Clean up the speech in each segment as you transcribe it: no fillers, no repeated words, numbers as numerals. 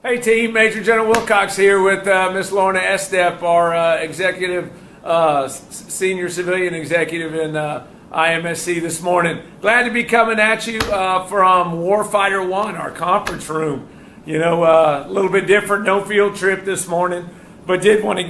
Hey team, Major General Wilcox here with Miss Lorna Estep, our executive, senior civilian executive in AFIMSC this morning. Glad to be coming at you from Warfighter 1, our conference room. You know, a little bit different, no field trip this morning, but did want to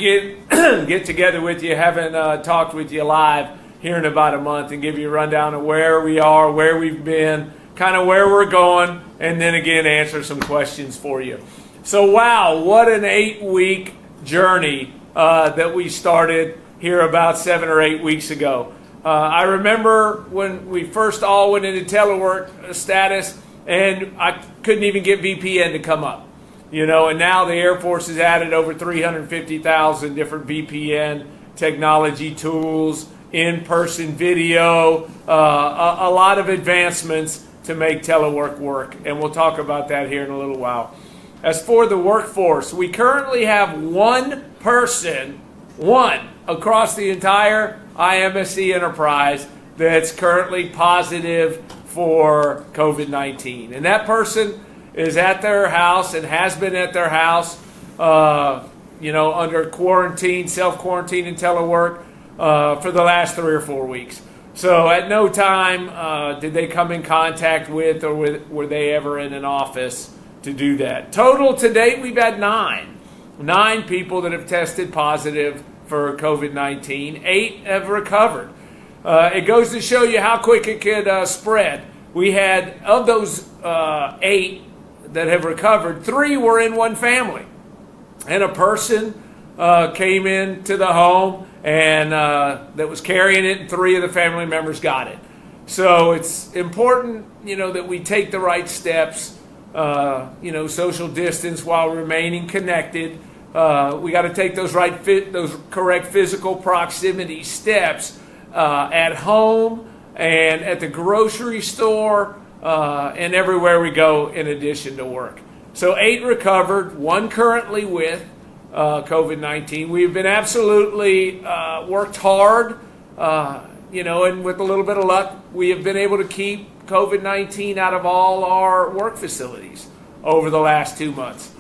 get together with you. Haven't talked with you live here in about a month and give you a rundown of where we are, where we've been, kind of where we're going, and then again answer some questions for you. So wow, what an 8-week journey that we started here about 7 or 8 weeks ago. I remember when we first all went into telework status and I couldn't even get VPN to come up. You know, and now the Air Force has added over 350,000 different VPN technology tools, in-person video, a lot of advancements to make telework work. And we'll talk about that here in a little while. As for the workforce, we currently have one person across the entire AFIMSC enterprise that's currently positive for COVID-19. And that person is at their house and has been at their house, under quarantine, self-quarantine and telework for the last 3 or 4 weeks. So at no time did they come in contact with or were they ever in an office to do that. Total to date, we've had nine people that have tested positive for COVID-19. 8 have recovered. It goes to show you how quick it could spread. We had, of those 8 that have recovered, 3 were in one family. And a person came into the home and that was carrying it, and 3 of the family members got it. So it's important, that we take the right steps. Social distance while remaining connected. We got to take those correct physical proximity steps at home and at the grocery store and everywhere we go in addition to work. So 8 recovered, 1 currently with COVID-19. We've been absolutely worked hard, and with a little bit of luck, we have been able to keep COVID-19 out of all our work facilities over the last 2 months.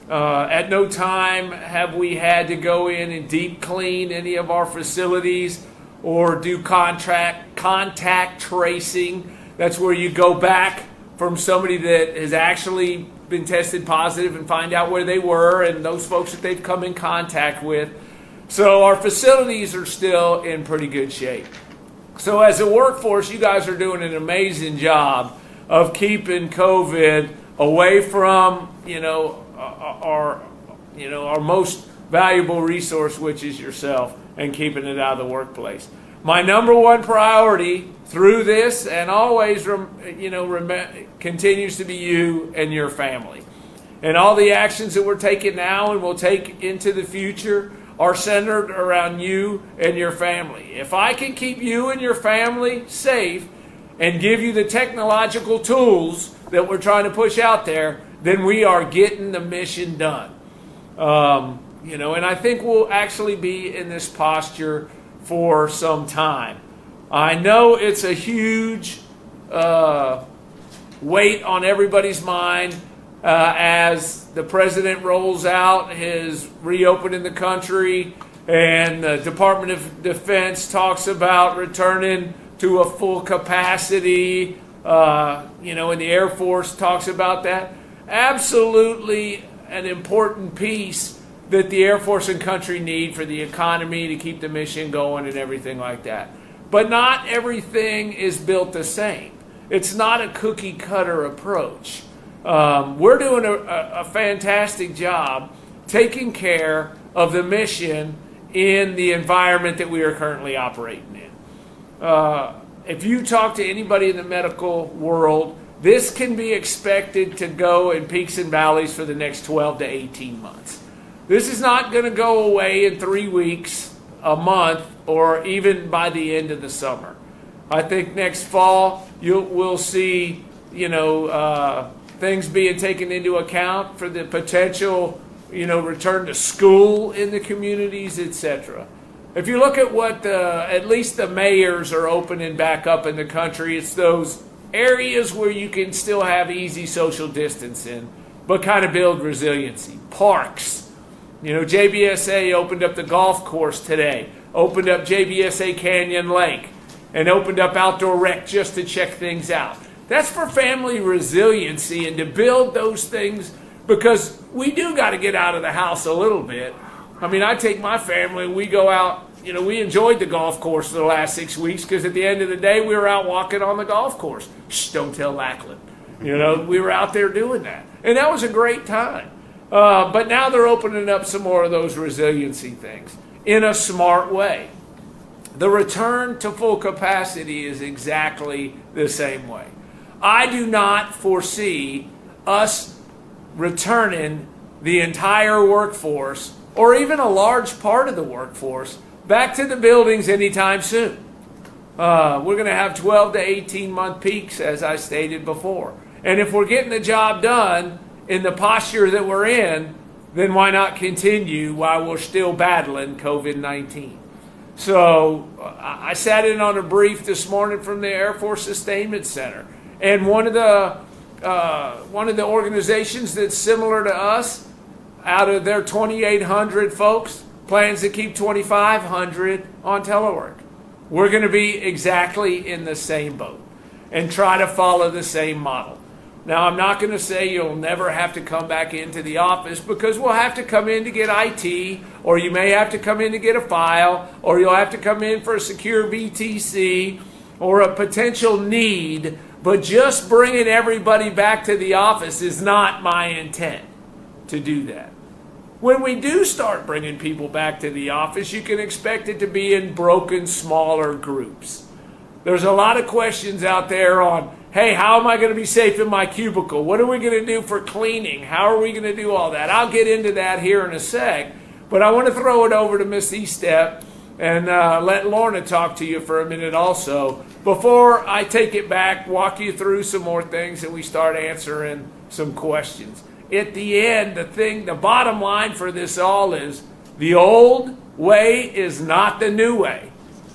At no time have we had to go in and deep clean any of our facilities or do contact tracing. That's where you go back from somebody that has actually been tested positive and find out where they were and those folks that they've come in contact with. So our facilities are still in pretty good shape. So as a workforce, you guys are doing an amazing job of keeping COVID away from, our most valuable resource, which is yourself, and keeping it out of the workplace. My number one priority through this and always, continues to be you and your family. And all the actions that we're taking now and will take into the future are centered around you and your family. If I can keep you and your family safe and give you the technological tools that we're trying to push out there, then we are getting the mission done. And I think we'll actually be in this posture for some time. I know it's a huge weight on everybody's mind as the president rolls out his reopening the country and the Department of Defense talks about returning to a full capacity, and the Air Force talks about that. Absolutely an important piece that the Air Force and country need for the economy to keep the mission going and everything like that. But not everything is built the same. It's not a cookie cutter approach. We're doing a fantastic job taking care of the mission in the environment that we are currently operating in. If you talk to anybody in the medical world, this can be expected to go in peaks and valleys for the next 12 to 18 months. This is not going to go away in 3 weeks, a month, or even by the end of the summer. I think next fall we'll see, things being taken into account for the potential, return to school in the communities, etc. If you look at what at least the mayors are opening back up in the country, it's those areas where you can still have easy social distancing but kind of build resiliency. Parks. JBSA opened up the golf course today, opened up JBSA Canyon Lake, and opened up Outdoor Rec just to check things out. That's for family resiliency and to build those things, because we do got to get out of the house a little bit. I take my family and we go out. We enjoyed the golf course for the last 6 weeks because at the end of the day, we were out walking on the golf course. Shh, don't tell Lackland. We were out there doing that. And that was a great time. But now they're opening up some more of those resiliency things in a smart way. The return to full capacity is exactly the same way. I do not foresee us returning the entire workforce, or even a large part of the workforce, back to the buildings anytime soon. We're going to have 12 to 18 month peaks, as I stated before. And if we're getting the job done in the posture that we're in, then why not continue while we're still battling COVID-19? So I sat in on a brief this morning from the Air Force Sustainment Center, and one of the organizations that's similar to us, out of their 2,800 folks, plans to keep 2,500 on telework. We're going to be exactly in the same boat and try to follow the same model. Now, I'm not going to say you'll never have to come back into the office, because we'll have to come in to get IT, or you may have to come in to get a file, or you'll have to come in for a secure VTC or a potential need, but just bringing everybody back to the office is not my intent to do that. When we do start bringing people back to the office, you can expect it to be in broken, smaller groups. There's a lot of questions out there on, hey, how am I going to be safe in my cubicle? What are we going to do for cleaning? How are we going to do all that? I'll get into that here in a sec, but I want to throw it over to Miss Estep and let Lorna talk to you for a minute also, before I take it back, walk you through some more things, and we start answering some questions. At the end, the bottom line for this all is the old way is not the new way.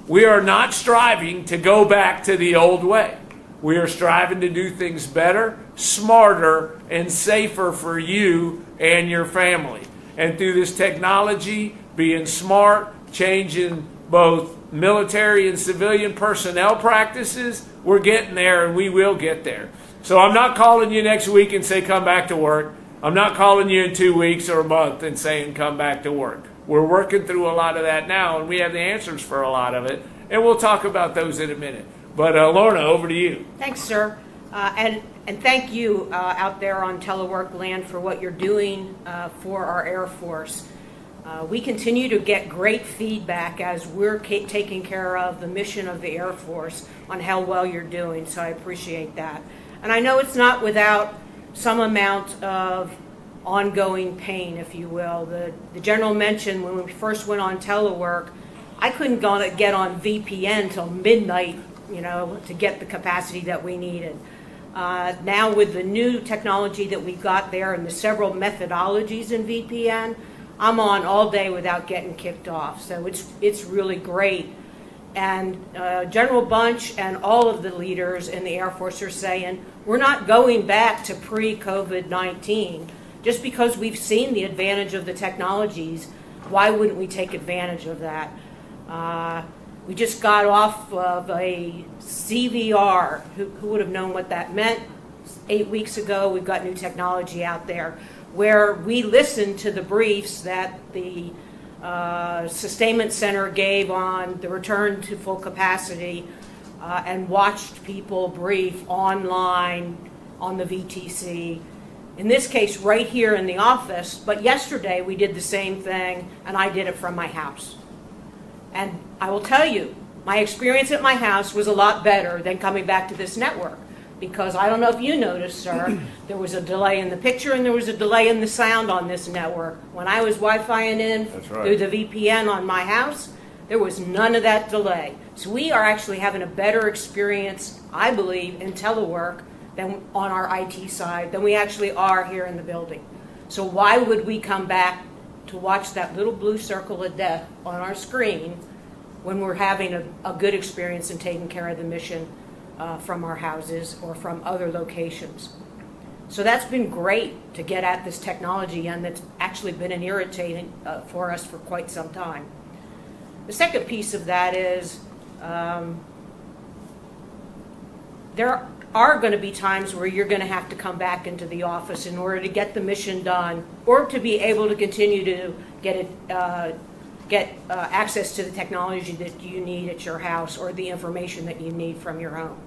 We are not striving to go back to the old way. We are striving to do things better, smarter, and safer for you and your family. And through this technology, being smart, changing both military and civilian personnel practices, we're getting there, and we will get there. So I'm not calling you next week and say come back to work. I'm not calling you in 2 weeks or a month and saying come back to work. We're working through a lot of that now, and we have the answers for a lot of it, and we'll talk about those in a minute. But Lorna, over to you. Thanks, sir. And thank you out there on telework land for what you're doing for our Air Force. We continue to get great feedback as we're taking care of the mission of the Air Force on how well you're doing, so I appreciate that. And I know it's not without some amount of ongoing pain, if you will. The general mentioned when we first went on telework, I couldn't get on VPN till midnight, to get the capacity that we needed. Now with the new technology that we've got there and the several methodologies in VPN, I'm on all day without getting kicked off. So it's really great. And General Bunch and all of the leaders in the Air Force are saying, we're not going back to pre-COVID-19. Just because we've seen the advantage of the technologies, why wouldn't we take advantage of that? We just got off of a CVR. Who would have known what that meant? 8 weeks ago, we've got new technology out there where we listened to the briefs that the Sustainment Center gave on the return to full capacity and watched people brief online on the VTC. In this case, right here in the office, but yesterday we did the same thing, and I did it from my house. And I will tell you, my experience at my house was a lot better than coming back to this network, because I don't know if you noticed, sir, there was a delay in the picture and there was a delay in the sound on this network. When I was Wi-Fiing in through the VPN on my house, there was none of that delay. So we are actually having a better experience, I believe, in telework than on our IT side than we actually are here in the building. So why would we come back to watch that little blue circle of death on our screen when we're having a good experience in taking care of the mission from our houses or from other locations? So that's been great to get at this technology, and that's actually been an irritating for us for quite some time. The second piece of that is there are going to be times where you're going to have to come back into the office in order to get the mission done, or to be able to continue to get access to the technology that you need at your house, or the information that you need from your home.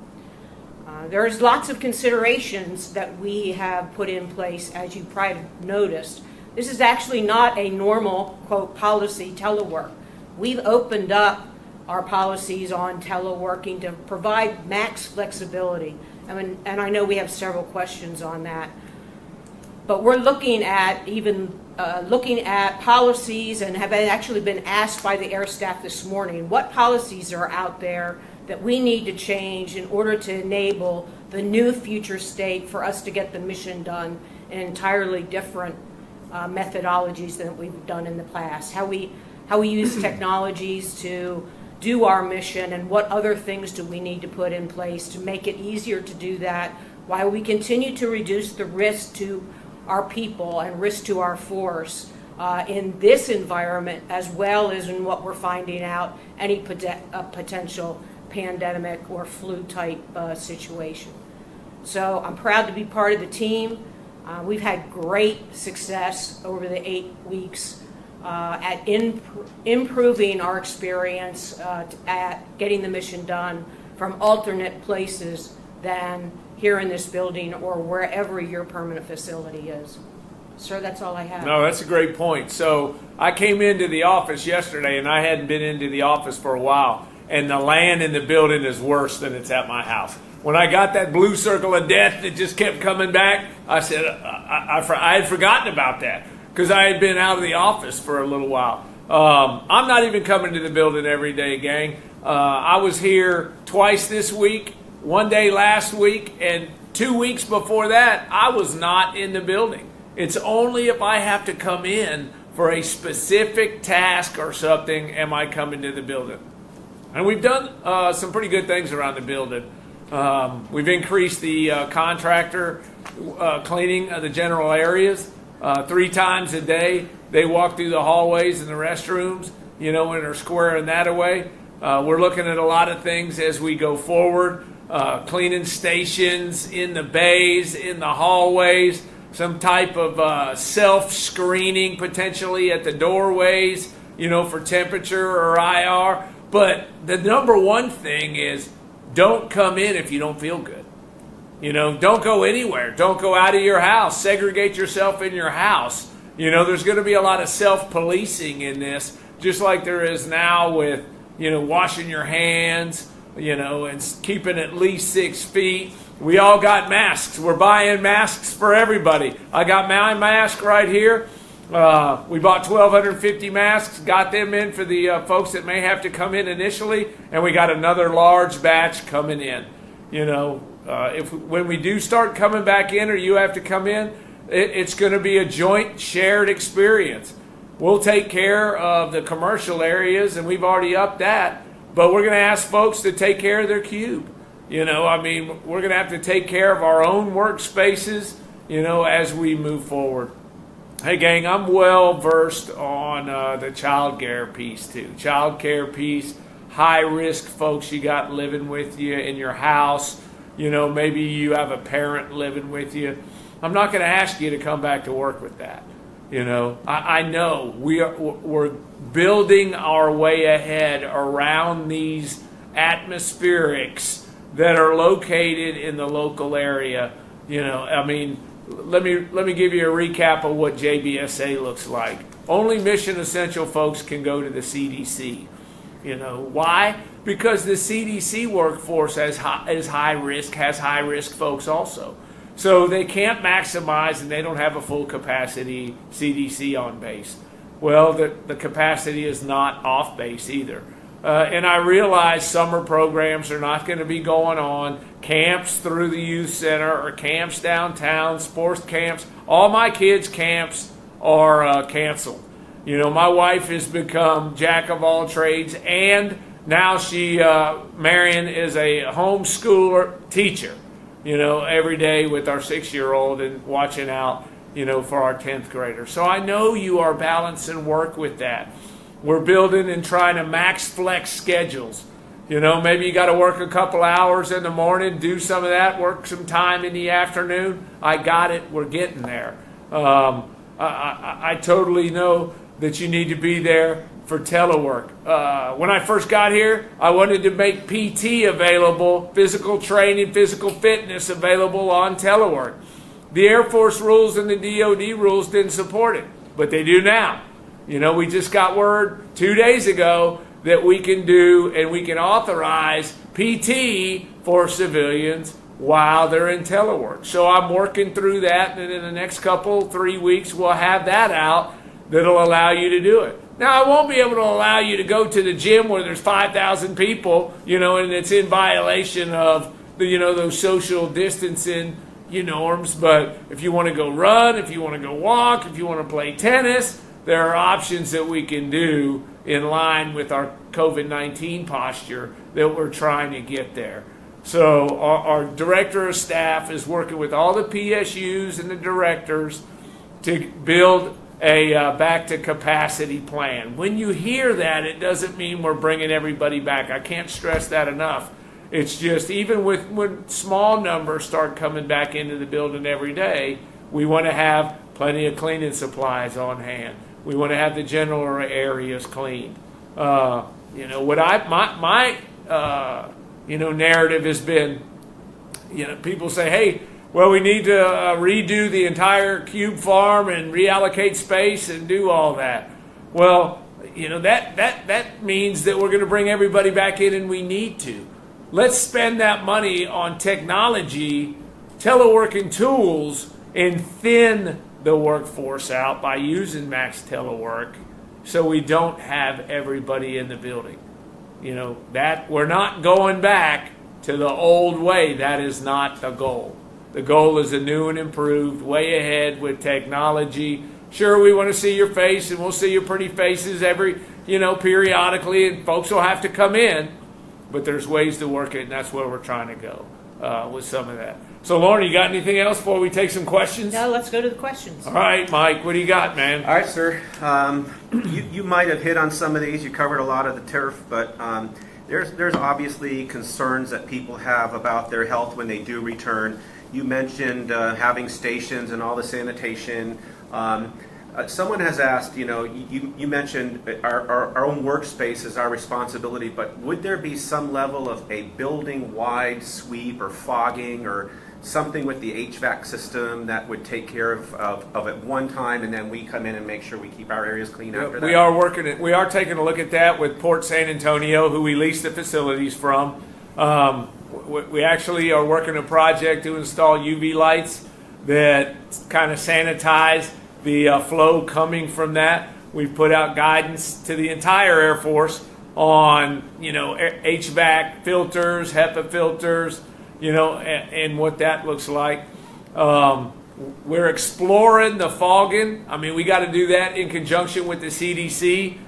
There's lots of considerations that we have put in place, as you probably noticed. This is actually not a normal, quote, policy telework. We've opened up our policies on teleworking to provide max flexibility. And I know we have several questions on that. But we're looking at policies, and have actually been asked by the air staff this morning, what policies are out there that we need to change in order to enable the new future state for us to get the mission done in entirely different methodologies than we've done in the past. How we use technologies to do our mission, and what other things do we need to put in place to make it easier to do that, while we continue to reduce the risk to our people and risk to our force in this environment, as well as in what we're finding out, any potential pandemic or flu type situation. So I'm proud to be part of the team. We've had great success over the 8 weeks at improving our experience at getting the mission done from alternate places than here in this building or wherever your permanent facility is. Sir, that's all I have. No, that's a great point. So I came into the office yesterday, and I hadn't been into the office for a while, and the land in the building is worse than it's at my house. When I got that blue circle of death that just kept coming back, I said I had forgotten about that, because I had been out of the office for a little while. I'm not even coming to the building every day, gang. I was here twice this week, one day last week, and 2 weeks before that, I was not in the building. It's only if I have to come in for a specific task or something am I coming to the building. And we've done some pretty good things around the building. We've increased the contractor cleaning of the general areas 3 times a day. They walk through the hallways and the restrooms, and are squaring that away. We're looking at a lot of things as we go forward. Cleaning stations in the bays, in the hallways, some type of self-screening potentially at the doorways, for temperature or IR. But the number one thing is, don't come in if you don't feel good. Don't go anywhere. Don't go out of your house. Segregate yourself in your house. There's going to be a lot of self-policing in this, just like there is now with, washing your hands, and keeping at least 6 feet. We all got masks. We're buying masks for everybody. I got my mask right here. We bought 1,250 masks, got them in for the folks that may have to come in initially, and we got another large batch coming in. When we do start coming back in, or you have to come in, it's going to be a joint shared experience. We'll take care of the commercial areas, and we've already upped that, but we're going to ask folks to take care of their cube. We're going to have to take care of our own workspaces, as we move forward. Hey, gang, I'm well versed on the child care piece, too. Child care piece, high-risk folks you got living with you in your house. Maybe you have a parent living with you. I'm not going to ask you to come back to work with that. I know we're building our way ahead around these atmospherics that are located in the local area. Let me give you a recap of what JBSA looks like. Only mission essential folks can go to the CDC. Why? Because the CDC workforce is high risk, has high risk folks also. So they can't maximize, and they don't have a full capacity CDC on base. Well, the capacity is not off base either. And I realize summer programs are not going to be going on. Camps through the youth center, or camps downtown, sports camps. All my kids' camps are canceled. My wife has become jack of all trades, and now Marion is a homeschooler teacher. every day with our 6-year-old and watching out, for our 10th grader. So I know you are balancing work with that. We're building and trying to max flex schedules. Maybe you got to work a couple hours in the morning, do some of that, work some time in the afternoon. I got it. We're getting there. I totally know that you need to be there for telework. When I first got here, I wanted to make PT available, physical training, physical fitness available on telework. The Air Force rules and the DOD rules didn't support it, but they do now. We just got word 2 days ago that we can do and we can authorize PT for civilians while they're in telework. So I'm working through that, and in the next 3 weeks, we'll have that out that'll allow you to do it. Now, I won't be able to allow you to go to the gym where there's 5,000 people, and it's in violation of those social distancing norms. But if you want to go run, if you want to go walk, if you want to play tennis, there are options that we can do in line with our COVID-19 posture that we're trying to get there. So our director of staff is working with all the PSUs and the directors to build a back to capacity plan. When you hear that, it doesn't mean we're bringing everybody back. I can't stress that enough. It's just even when small numbers start coming back into the building every day, we want to have plenty of cleaning supplies on hand. We want to have the general areas cleaned. My narrative has been, people say, hey, well, we need to redo the entire cube farm and reallocate space and do all that. Well, that means that we're going to bring everybody back in, and we need to. Let's spend that money on technology, teleworking tools, and thin the workforce out by using max telework so we don't have everybody in the building. That we're not going back to the old way. That is not the goal. The goal is a new and improved way ahead with technology. Sure, we want to see your face, and we'll see your pretty faces every, periodically, and folks will have to come in, but there's ways to work it, and that's where we're trying to go with some of that. So, Lauren, you got anything else before we take some questions? No, let's go to the questions. All right, Mike, what do you got, man? All right, sir. You might have hit on some of these. You covered a lot of the turf, but there's obviously concerns that people have about their health when they do return. You mentioned having stations and all the sanitation. Someone has asked, you mentioned our own workspace is our responsibility, but would there be some level of a building-wide sweep or fogging or something with the HVAC system that would take care of it one time, and then we come in and make sure we keep our areas clean after that? We are taking a look at that with Port San Antonio, who we lease the facilities from. We actually are working a project to install UV lights that kind of sanitize the flow coming from that. We've put out guidance to the entire Air Force on, HVAC filters, HEPA filters, and what that looks like. We're exploring the fogging. We got to do that in conjunction with the CDC.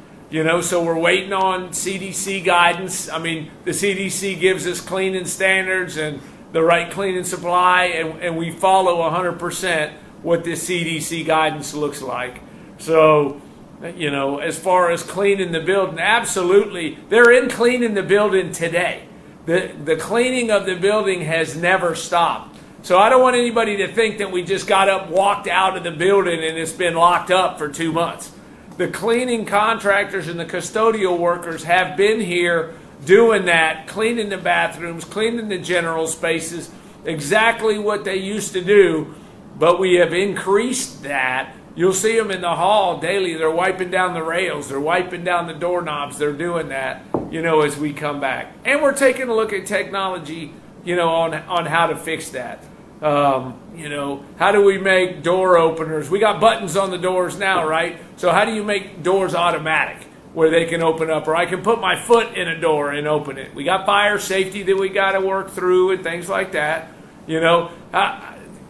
So we're waiting on CDC guidance. The CDC gives us cleaning standards and the right cleaning supply, and we follow 100% what the CDC guidance looks like. So, as far as cleaning the building, absolutely, they're in cleaning the building today. The cleaning of the building has never stopped. So I don't want anybody to think that we just got up, walked out of the building, and it's been locked up for 2 months. The cleaning contractors and the custodial workers have been here doing that, cleaning the bathrooms, cleaning the general spaces, exactly what they used to do, but we have increased that. You'll see them in the hall daily. They're wiping down the rails. They're wiping down the doorknobs. They're doing that, as we come back. And we're taking a look at technology, on how to fix that. How do we make door openers? We got buttons on the doors now, right? So how do you make doors automatic where they can open up? Or I can put my foot in a door and open it. We got fire safety that we got to work through and things like that.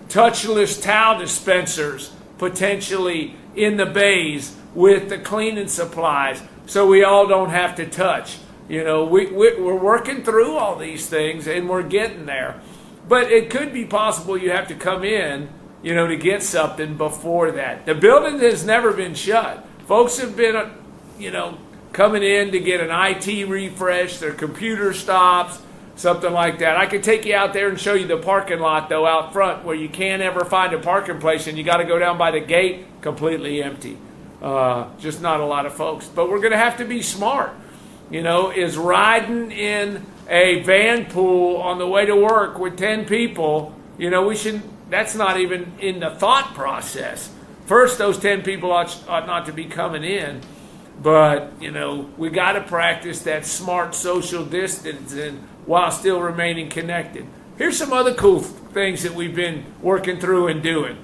Touchless towel dispensers potentially in the bays with the cleaning supplies so we all don't have to touch. We're working through all these things and we're getting there. But it could be possible you have to come in, to get something before that. The building has never been shut. Folks have been, coming in to get an IT refresh, their computer stops, something like that. I could take you out there and show you the parking lot, though, out front, where you can't ever find a parking place, and you got to go down by the gate, completely empty. Just not a lot of folks. But we're going to have to be smart. Is riding in a van pool on the way to work with 10 people, that's not even in the thought process. First, those 10 people ought not to be coming in. But, we got to practice that smart social distancing while still remaining connected. Here's some other cool things that we've been working through and doing.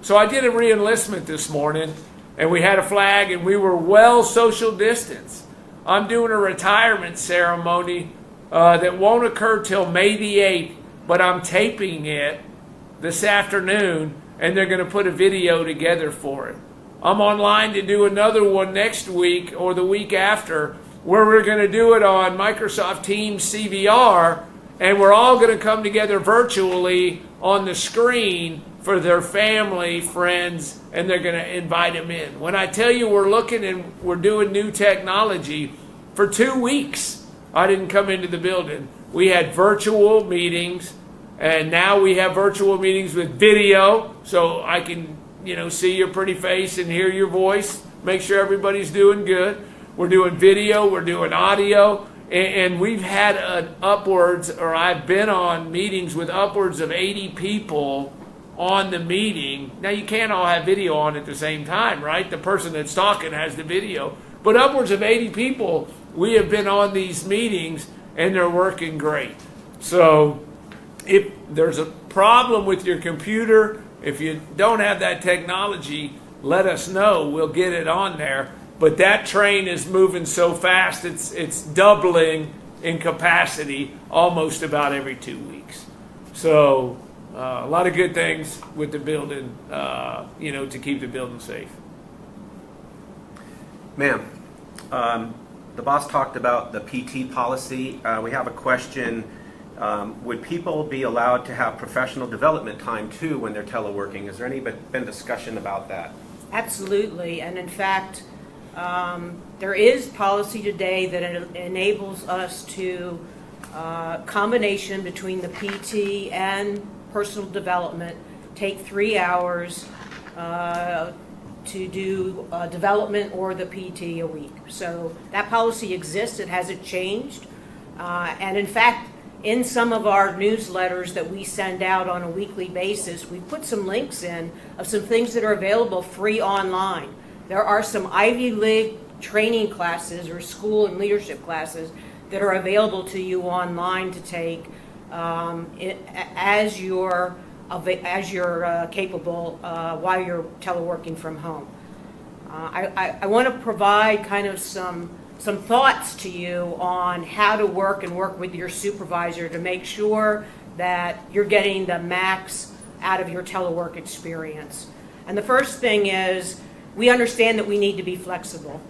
So I did a re-enlistment this morning, and we had a flag, and we were well social distanced. I'm doing a retirement ceremony that won't occur till May the 8th, but I'm taping it this afternoon, and they're going to put a video together for it. I'm online to do another one next week or the week after, where we're going to do it on Microsoft Teams CVR, and we're all going to come together virtually on the screen for their family, friends, and they're going to invite them in. When I tell you we're looking and we're doing new technology, for 2 weeks, I didn't come into the building. We had virtual meetings, and now we have virtual meetings with video, so I can, see your pretty face and hear your voice, make sure everybody's doing good. We're doing video, we're doing audio, and we've had I've been on meetings with upwards of 80 people on the meeting. Now, you can't all have video on at the same time, right? The person that's talking has the video. But upwards of 80 people, we have been on these meetings, and they're working great. So if there's a problem with your computer, if you don't have that technology, let us know. We'll get it on there. But that train is moving so fast, it's doubling in capacity almost about every 2 weeks. So a lot of good things with the building, to keep the building safe. Ma'am, the boss talked about the PT policy. We have a question. Would people be allowed to have professional development time too when they're teleworking? Is there any been discussion about that? Absolutely, and in fact, there is policy today that enables us to combination between the PT and personal development, take 3 hours to do development or the PT a week. So that policy exists. It hasn't changed. And in fact, in some of our newsletters that we send out on a weekly basis, we put some links in of some things that are available free online. There are some Ivy League training classes or school and leadership classes that are available to you online to take as you're capable while you're teleworking from home. I want to provide kind of some thoughts to you on how to work with your supervisor to make sure that you're getting the max out of your telework experience. And the first thing is, we understand that we need to be flexible.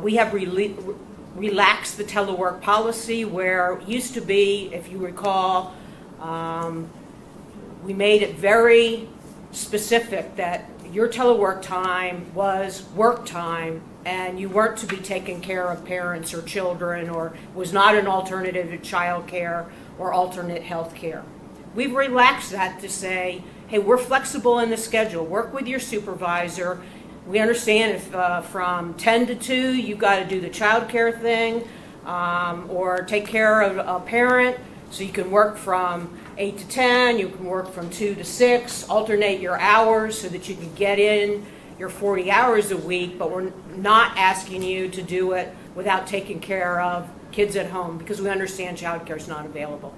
We have relaxed the telework policy where it used to be, if you recall, we made it very specific that your telework time was work time and you weren't to be taking care of parents or children, or was not an alternative to child care or alternate health care. We've relaxed that to say, hey, we're flexible in the schedule. Work with your supervisor. We understand if from 10 to 2 you've got to do the child care thing or take care of a parent, so you can work from 8 to 10, you can work from 2 to 6, alternate your hours so that you can get in your 40 hours a week, but we're not asking you to do it without taking care of kids at home, because we understand child care is not available.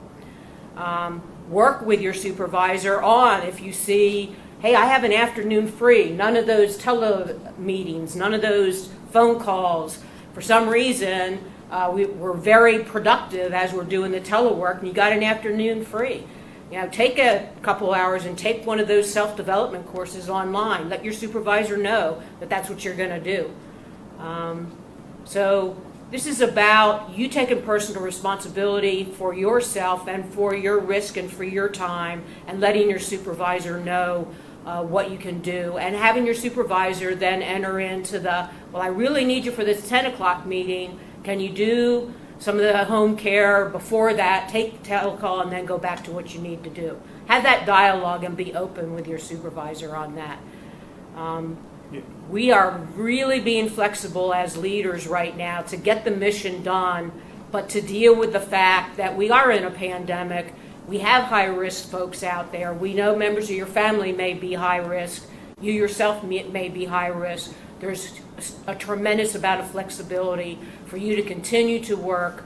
Work with your supervisor on, if you see, hey, I have an afternoon free, none of those tele meetings, none of those phone calls. For some reason, we're very productive as we're doing the telework, and you got an afternoon free. Take a couple hours and take one of those self-development courses online. Let your supervisor know that that's what you're going to do. So This is about you taking personal responsibility for yourself and for your risk and for your time, and letting your supervisor know what you can do, and having your supervisor then enter into the, well, I really need you for this 10 o'clock meeting. Can you do some of the home care before that, take telecall, and then go back to what you need to do? Have that dialogue and be open with your supervisor on that. We are really being flexible as leaders right now to get the mission done, but to deal with the fact that we are in a pandemic. We have high-risk folks out there. We know members of your family may be high risk. You yourself may be high risk. There's a tremendous amount of flexibility for you to continue to work.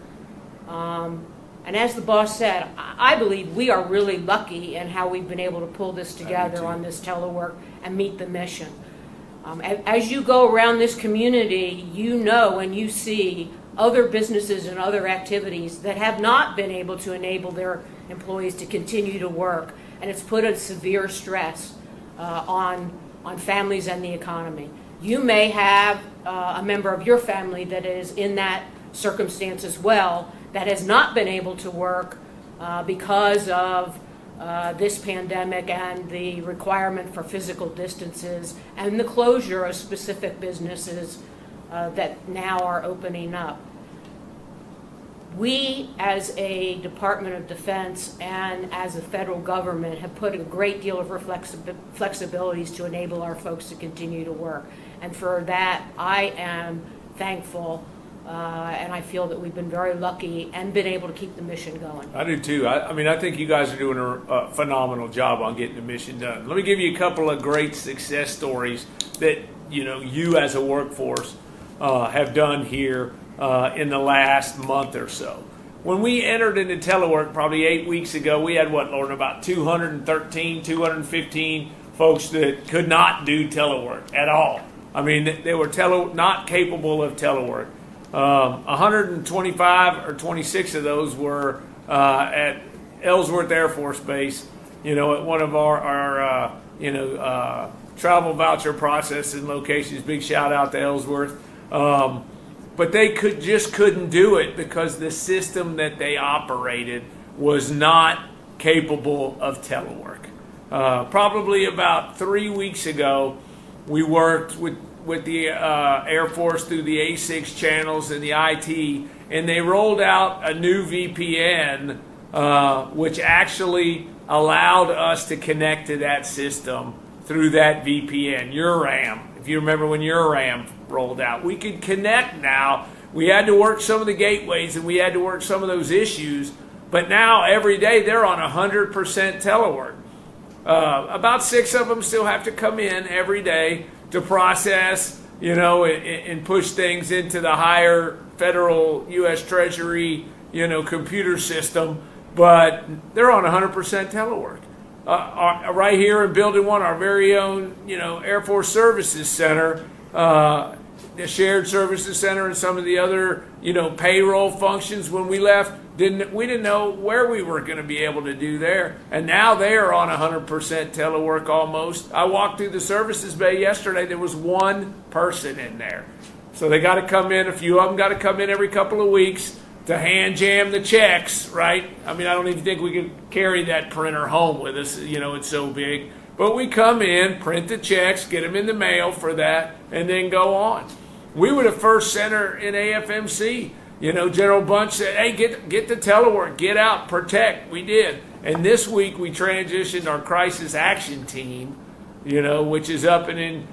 And as the boss said, I believe we are really lucky in how we've been able to pull this together on this telework and meet the mission. As you go around this community, you know and you see other businesses and other activities that have not been able to enable their employees to continue to work, and it's put a severe stress on families and the economy. You may have a member of your family that is in that circumstance as well, that has not been able to work because of this pandemic and the requirement for physical distances and the closure of specific businesses that now are opening up. We, as a Department of Defense and as a federal government, have put a great deal of flexibilities to enable our folks to continue to work. And for that, I am thankful, and I feel that we've been very lucky and been able to keep the mission going. I do too. I mean, I think you guys are doing a phenomenal job on getting the mission done. Let me give you a couple of great success stories that you as a workforce have done here in the last month or so. When we entered into telework probably 8 weeks ago, we had about 213, 215 folks that could not do telework at all. I mean, they were not capable of telework. 125 or 26 of those were at Ellsworth Air Force Base, at one of our travel voucher processing locations. Big shout out to Ellsworth. But they just couldn't do it because the system that they operated was not capable of telework. Probably about 3 weeks ago, we worked with the Air Force through the A6 channels and the IT, and they rolled out a new VPN, which actually allowed us to connect to that system through that VPN, URAM. If you remember when URAM rolled out, we could connect now. We had to work some of the gateways and we had to work some of those issues, but now every day they're on 100% telework. About 6 of them still have to come in every day to process, and push things into the higher federal U.S. Treasury, computer system, but they're on 100% telework. Right here in Building 1, our very own, Air Force Services Center, the Shared Services Center, and some of the other, payroll functions. When we left, we didn't know where we were going to be able to do there, and now they are on 100% telework almost. I walked through the services bay yesterday. There was one person in there, so they got to come in. A few of them got to come in every couple of weeks to hand jam the checks, right? I mean, I don't even think we could carry that printer home with us. It's so big. But we come in, print the checks, get them in the mail for that, and then go on. We were the first center in AFIMSC. General Bunch said, hey, get the telework, get out, protect. We did. And this week we transitioned our crisis action team, which is up and in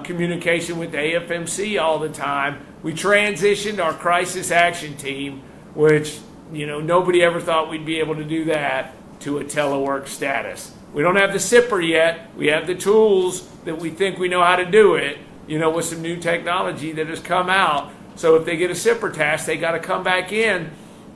communication with the AFIMSC all the time. We transitioned our crisis action team, which, nobody ever thought we'd be able to do that, to a telework status. We don't have the SIPR yet. We have the tools that we think we know how to do it, with some new technology that has come out. So if they get a SIPR task, they got to come back in.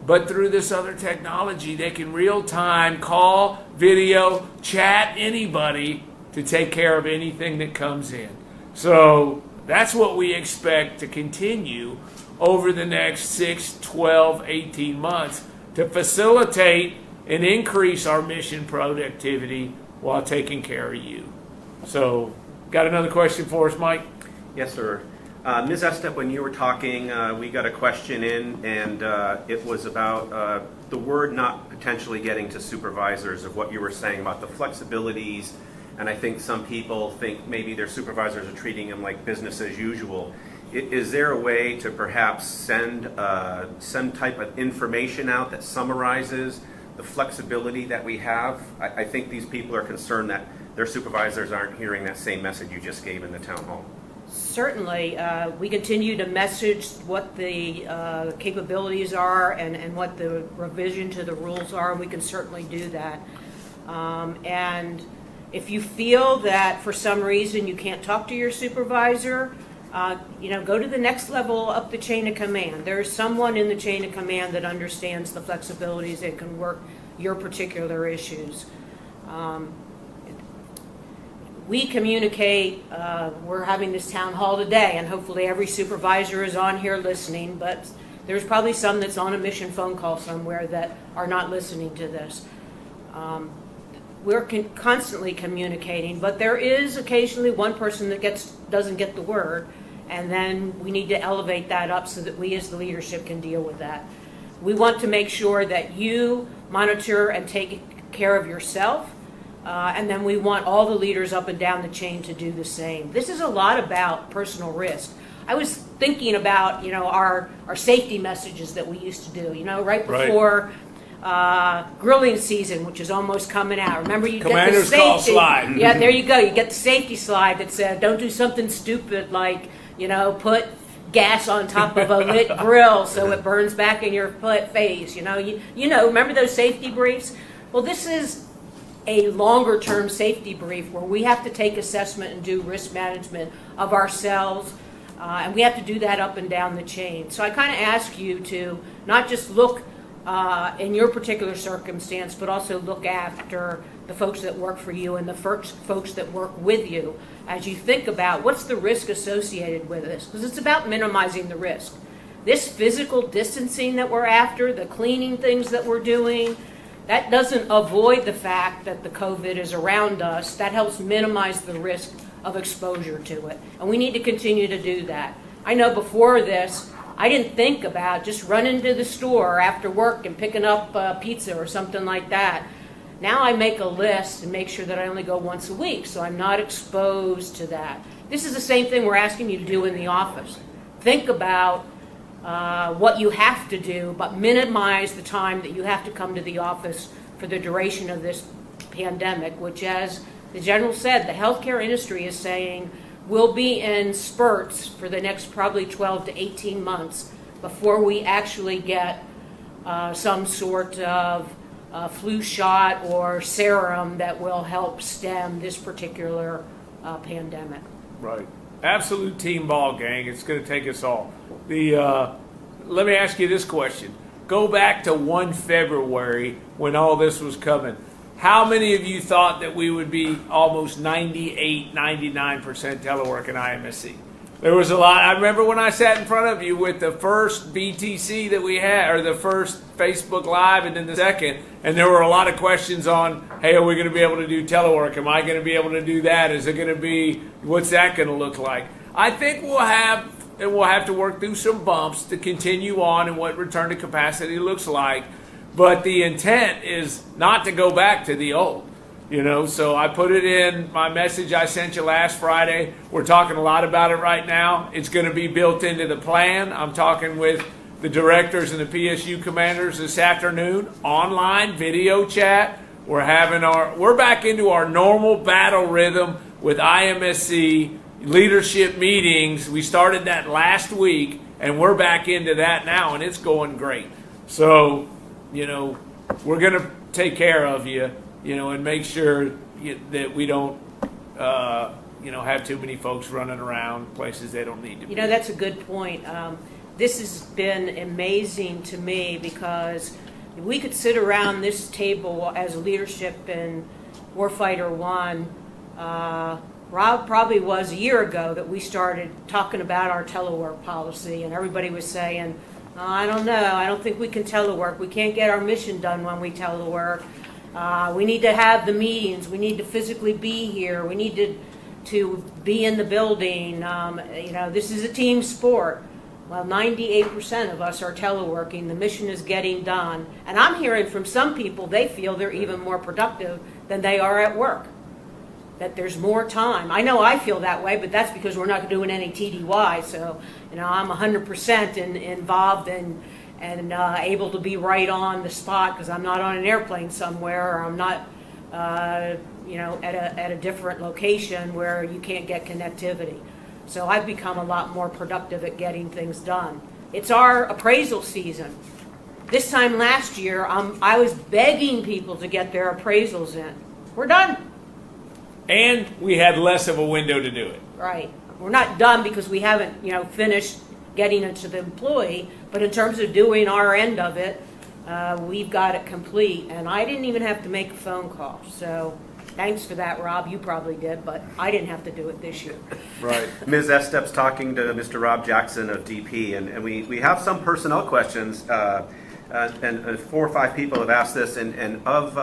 But through this other technology, they can real-time call, video, chat anybody to take care of anything that comes in. So that's what we expect to continue over the next 6, 12, 18 months to facilitate and increase our mission productivity while taking care of you. So, got another question for us, Mike? Yes, sir. Ms. Estep, when you were talking, we got a question in, and it was about the word not potentially getting to supervisors, of what you were saying about the flexibilities, and I think some people think maybe their supervisors are treating them like business as usual. Is there a way to perhaps send some type of information out that summarizes the flexibility that we have? I think these people are concerned that their supervisors aren't hearing that same message you just gave in the town hall. Certainly, we continue to message what the capabilities are and what the revision to the rules are, and we can certainly do that. And if you feel that for some reason you can't talk to your supervisor, go to the next level up the chain of command. There's someone in the chain of command that understands the flexibilities and can work your particular issues. We communicate, we're having this town hall today, and hopefully every supervisor is on here listening, but there's probably some that's on a mission phone call somewhere that are not listening to this. We're constantly communicating, but there is occasionally one person that doesn't get the word, and then we need to elevate that up so that we as the leadership can deal with that. We want to make sure that you monitor and take care of yourself, and then we want all the leaders up and down the chain to do the same. This is a lot about personal risk. I was thinking about, our safety messages that we used to do, right before grilling season, which is almost coming out. Remember, you get the call safety slide. Yeah, there you go. You get the safety slide that said, don't do something stupid like, put gas on top of a lit grill so it burns back in your face. Remember those safety briefs? Well, this is a longer term safety brief where we have to take assessment and do risk management of ourselves, and we have to do that up and down the chain. So I kind of ask you to not just look in your particular circumstance, but also look after the folks that work for you and the folks that work with you as you think about what's the risk associated with this, because it's about minimizing the risk. This physical distancing that we're after, the cleaning things that we're doing, that doesn't avoid the fact that the COVID is around us. That helps minimize the risk of exposure to it, and we need to continue to do that. I know before this, I didn't think about just running to the store after work and picking up pizza or something like that. Now I make a list and make sure that I only go once a week, so I'm not exposed to that. This is the same thing we're asking you to do in the office. Think about what you have to do, but minimize the time that you have to come to the office for the duration of this pandemic, which, as the General said, the healthcare industry is saying will be in spurts for the next probably 12 to 18 months before we actually get some sort of flu shot or serum that will help stem this particular pandemic. Right. Absolute team ball, gang. It's going to take us all. Let me ask you this question. Go back to 1 February when all this was coming. How many of you thought that we would be almost 98, 99% telework in IMSC? There was a lot. I remember when I sat in front of you with the first BTC that we had, or the first Facebook Live, and then the second, and there were a lot of questions on, hey, are we going to be able to do telework? Am I going to be able to do that? Is it going to be, what's that going to look like? I think we'll have to work through some bumps to continue on and what return to capacity looks like. But the intent is not to go back to the old, so I put it in my message I sent you last Friday. We're talking a lot about it right now. It's going to be built into the plan. I'm talking with the directors and the PSU commanders this afternoon, online video chat. We're back into our normal battle rhythm with IMSC leadership meetings. We started that last week, and we're back into that now, and it's going great. So, we're going to take care of you, and make sure that we don't, have too many folks running around places they don't need to be. That's a good point. This has been amazing to me because we could sit around this table as leadership in Warfighter 1. Rob probably was a year ago that we started talking about our telework policy, and everybody was saying, I don't know, I don't think we can telework. We can't get our mission done when we telework. We need to have the meetings. We need to physically be here. We need to to be in the building. This is a team sport. Well, 98% of us are teleworking. The mission is getting done. And I'm hearing from some people, they feel they're even more productive than they are at work, that there's more time. I know I feel that way, but that's because we're not doing any TDY. So, I'm 100% involved and able to be right on the spot because I'm not on an airplane somewhere, or I'm not, at a different location where you can't get connectivity. So I've become a lot more productive at getting things done. It's our appraisal season. This time last year, I was begging people to get their appraisals in. We're done. And we had less of a window to do it. Right. We're not done because we haven't, finished getting it to the employee, but in terms of doing our end of it, we've got it complete. And I didn't even have to make a phone call. So thanks for that, Rob. You probably did, but I didn't have to do it this year. Right. Ms. Estep's talking to Mr. Rob Jackson of DP, and we have some personnel questions. And 4 or 5 people have asked this, and of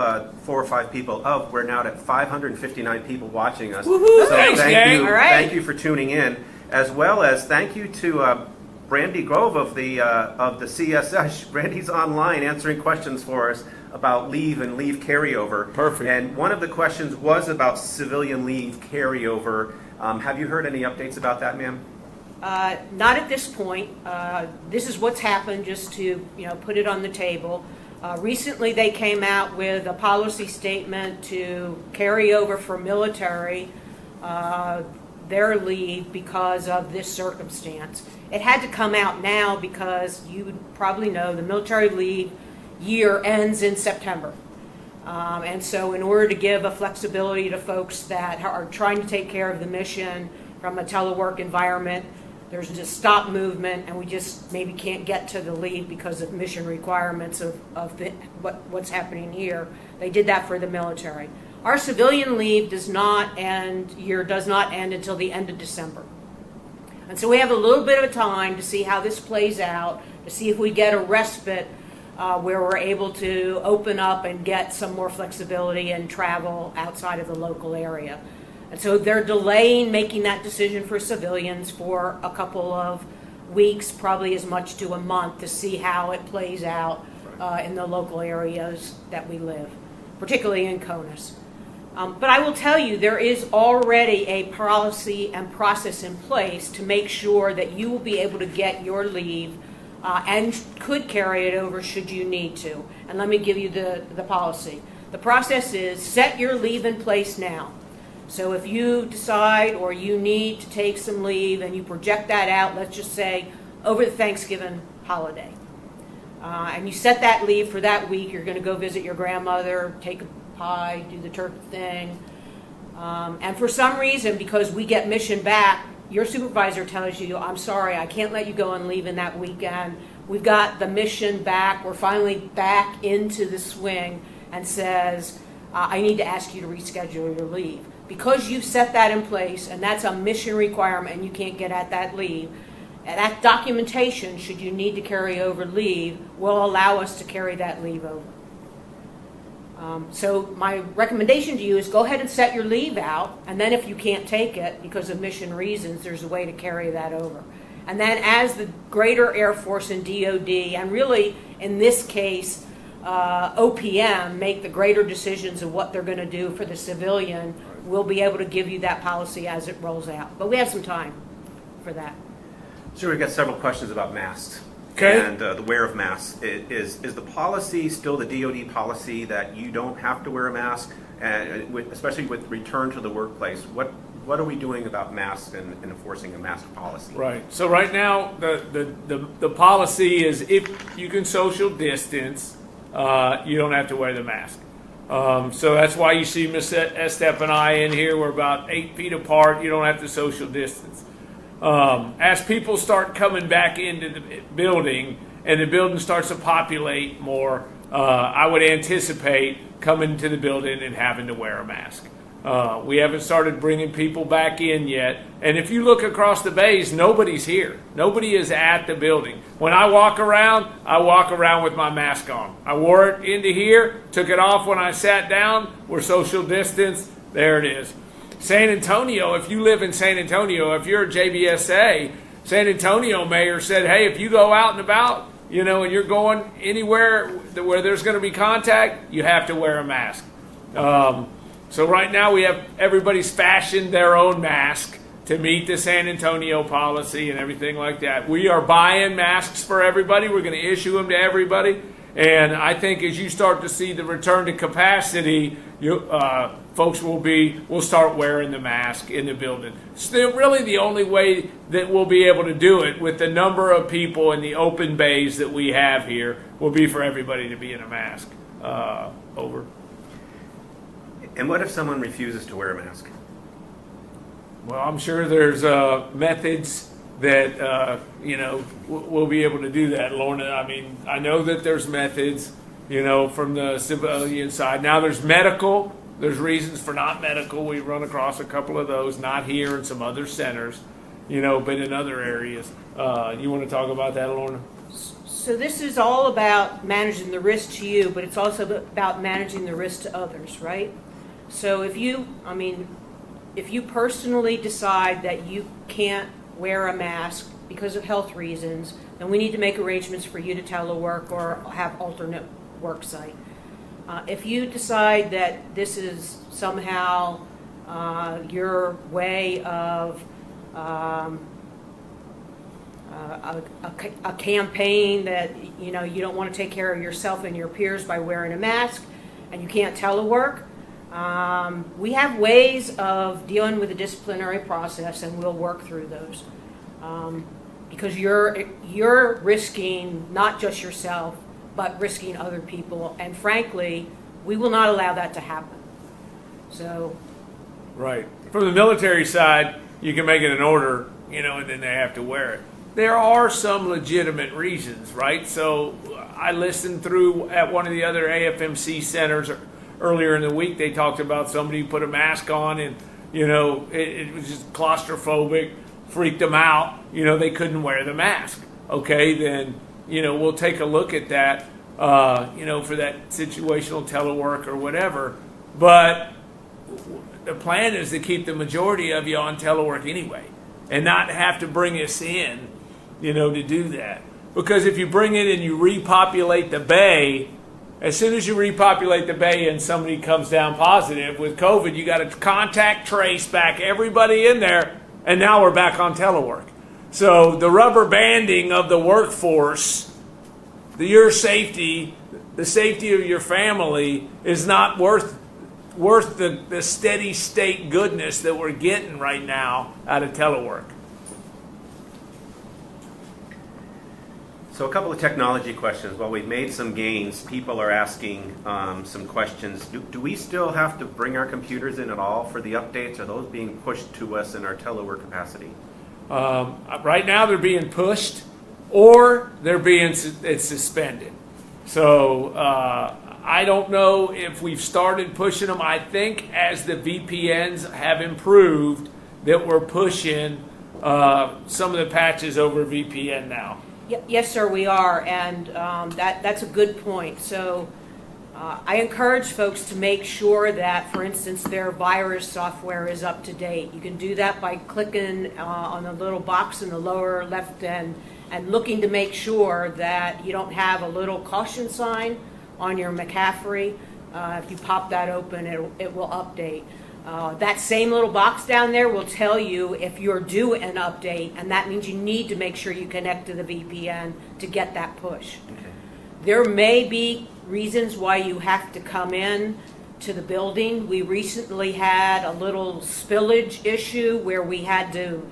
4 or 5 people, we're now at 559 people watching us. Woohoo! So Thanks, gang. All right. Thank you for tuning in, as well as thank you to Brandy Grove of the CSS. Brandy's online answering questions for us about leave and leave carryover. Perfect. And one of the questions was about civilian leave carryover. Have you heard any updates about that, ma'am? Not at this point. This is what's happened, just to put it on the table. Recently, they came out with a policy statement to carry over for military their leave because of this circumstance. It had to come out now because you would probably know the military leave year ends in September. And so in order to give a flexibility to folks that are trying to take care of the mission from a telework environment, there's just stop movement, and we just maybe can't get to the leave because of mission requirements of what's happening here. They did that for the military. Our civilian leave does not end until the end of December. And so we have a little bit of time to see how this plays out, to see if we get a respite where we're able to open up and get some more flexibility and travel outside of the local area. And so they're delaying making that decision for civilians for a couple of weeks, probably as much to a month, to see how it plays out in the local areas that we live, particularly in CONUS. But I will tell you, there is already a policy and process in place to make sure that you will be able to get your leave and could carry it over should you need to. And let me give you the policy. The process is set your leave in place now. So if you decide or you need to take some leave and you project that out, let's just say over the Thanksgiving holiday, and you set that leave for that week, you're going to go visit your grandmother, take a pie, do the turkey thing, and for some reason, because we get mission back, your supervisor tells you, I'm sorry, I can't let you go on leave in that weekend. We've got the mission back. We're finally back into the swing, and says, I need to ask you to reschedule your leave. Because you've set that in place, and that's a mission requirement, and you can't get at that leave, that documentation, should you need to carry over leave, will allow us to carry that leave over. So my recommendation to you is go ahead and set your leave out, and then if you can't take it because of mission reasons, there's a way to carry that over. And then as the greater Air Force and DOD, and really in this case, OPM, make the greater decisions of what they're going to do for the civilian, we'll be able to give you that policy as it rolls out. But we have some time for that. Sure, we've got several questions about masks. Okay. And the wear of masks. Is the policy still the DOD policy that you don't have to wear a mask, especially with return to the workplace? What are we doing about masks and enforcing a mask policy? Right. So right now, the policy is if you can social distance, you don't have to wear the mask. So that's why you see Ms. Estep and I in here. We're about 8 feet apart. You don't have to social distance. As people start coming back into the building and the building starts to populate more, I would anticipate coming to the building and having to wear a mask. We haven't started bringing people back in yet. And if you look across the bays, nobody's here. Nobody is at the building. When I walk around with my mask on. I wore it into here, took it off when I sat down. We're social distance. There it is. San Antonio, if you live in San Antonio, if you're a JBSA, San Antonio mayor said, hey, if you go out and about, and you're going anywhere where there's going to be contact, you have to wear a mask. So right now we have everybody's fashioned their own mask to meet the San Antonio policy and everything like that. We are buying masks for everybody. We're going to issue them to everybody. And I think as you start to see the return to capacity, folks will start wearing the mask in the building. It's really the only way that we'll be able to do it with the number of people in the open bays that we have here will be for everybody to be in a mask. Over. And what if someone refuses to wear a mask? Well, I'm sure there's methods that, we'll be able to do that, Lorna. I mean, I know that there's methods, from the civilian side. Now there's medical. There's reasons for not medical. We run across a couple of those, not here in some other centers, but in other areas. You want to talk about that, Lorna? So this is all about managing the risk to you, but it's also about managing the risk to others, right? So if you personally decide that you can't wear a mask because of health reasons, then we need to make arrangements for you to telework or have alternate work site. If you decide that this is somehow your way of a campaign that you don't want to take care of yourself and your peers by wearing a mask, and you can't telework, we have ways of dealing with the disciplinary process, and we'll work through those. Because you're risking not just yourself, but risking other people, and frankly, we will not allow that to happen. So, right. From the military side, you can make it an order, and then they have to wear it. There are some legitimate reasons, right? So I listened through at one of the other AFIMSC centers earlier in the week. They talked about somebody who put a mask on and, it was just claustrophobic, freaked them out. They couldn't wear the mask. Okay, then, we'll take a look at that, for that situational telework or whatever. But the plan is to keep the majority of you on telework anyway and not have to bring us in, to do that. Because if you bring it and you repopulate the bay, as soon as you repopulate the bay and somebody comes down positive with COVID, you got to contact trace back everybody in there, and now we're back on telework. So the rubber banding of the workforce, your safety, the safety of your family is not worth the steady state goodness that we're getting right now out of telework. So a couple of technology questions. While we've made some gains, people are asking some questions. Do we still have to bring our computers in at all for the updates? Are those being pushed to us in our telework capacity? Right now they're being pushed or it's suspended. So I don't know if we've started pushing them. I think as the VPNs have improved that we're pushing some of the patches over VPN now. Yes, sir, we are, and that's a good point. So I encourage folks to make sure that, for instance, their virus software is up to date. You can do that by clicking on the little box in the lower left end and looking to make sure that you don't have a little caution sign on your McCaffrey. If you pop that open, it will update. That same little box down there will tell you if you're due an update, and that means you need to make sure you connect to the VPN to get that push. Okay. There may be reasons why you have to come in to the building. We recently had a little spillage issue where we had to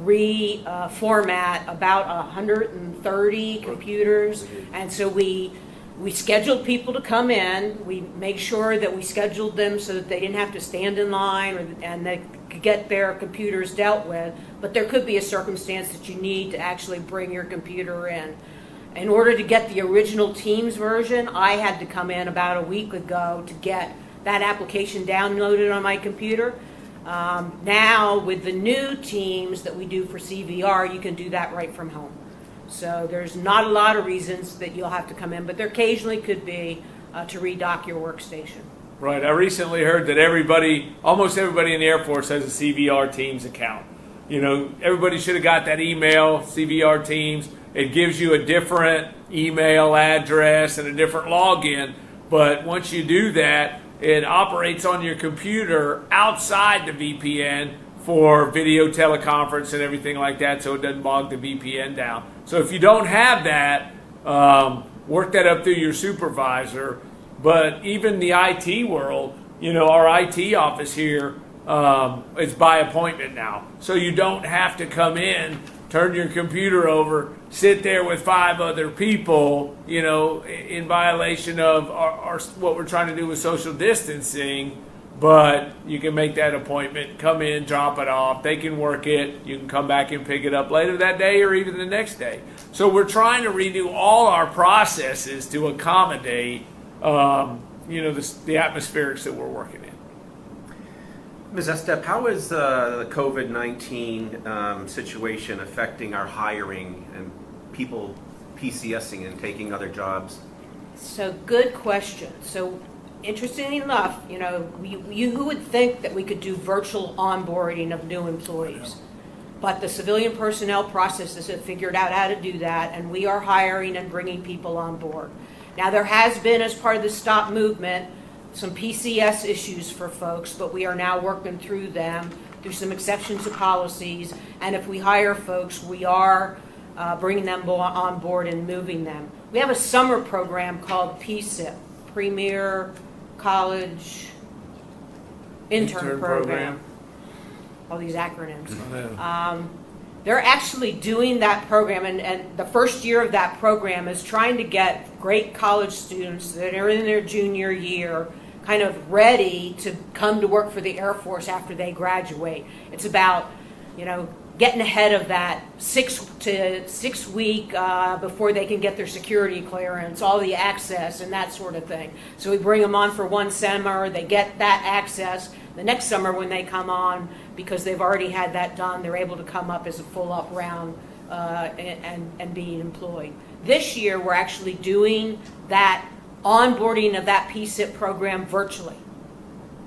reformat about 130 computers, and so we scheduled people to come in. We made sure that we scheduled them so that they didn't have to stand in line and they could get their computers dealt with. But there could be a circumstance that you need to actually bring your computer in. In order to get the original Teams version, I had to come in about a week ago to get that application downloaded on my computer. Now, with the new Teams that we do for CVR, you can do that right from home. So there's not a lot of reasons that you'll have to come in, but there occasionally could be to redock your workstation. Right. I recently heard that almost everybody in the Air Force has a CVR Teams account. Everybody should have got that email, CVR Teams. It gives you a different email address and a different login. But once you do that, it operates on your computer outside the VPN for video teleconference and everything like that, so it doesn't bog the VPN down. So if you don't have that, work that up through your supervisor. But even the IT world, our IT office here is by appointment now. So you don't have to come in, turn your computer over, sit there with 5 other people, in violation of our what we're trying to do with social distancing. But you can make that appointment, come in, drop it off. They can work it. You can come back and pick it up later that day or even the next day. So we're trying to redo all our processes to accommodate, the atmospherics that we're working in. Ms. Estep, how is the COVID-19 situation affecting our hiring and people PCSing and taking other jobs? So good question. So interestingly enough, who would think that we could do virtual onboarding of new employees? But the civilian personnel processes have figured out how to do that, and we are hiring and bringing people on board. Now, there has been, as part of the STOP movement, some PCS issues for folks, but we are now working through them, through some exceptions to policies, and if we hire folks, we are bringing them on board and moving them. We have a summer program called PSIP, Premier College Intern Program. All these acronyms. They're actually doing that program, and the first year of that program is trying to get great college students that are in their junior year kind of ready to come to work for the Air Force after they graduate. It's about, getting ahead of that 6 week before they can get their security clearance, all the access and that sort of thing. So we bring them on for one summer, they get that access. The next summer when they come on, because they've already had that done, they're able to come up as a full up round and being employed. This year we're actually doing that onboarding of that PSIP program virtually.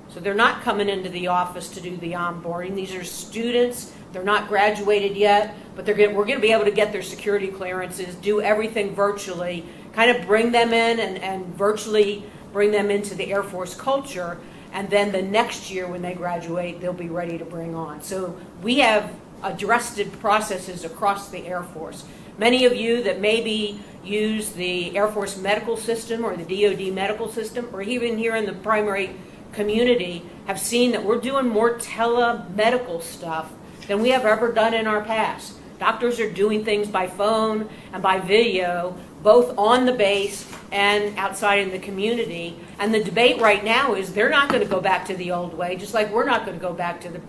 So they're not coming into the office to do the onboarding. These are students. They're not graduated yet, but we're going to be able to get their security clearances, do everything virtually, kind of bring them in and virtually bring them into the Air Force culture. And then the next year when they graduate, they'll be ready to bring on. So we have adjusted processes across the Air Force. Many of you that maybe use the Air Force medical system or the DoD medical system, or even here in the primary community, have seen that we're doing more telemedical stuff than we have ever done in our past. Doctors are doing things by phone and by video, both on the base and outside in the community. And the debate right now is they're not going to go back to the old way, just like we're not going to go back to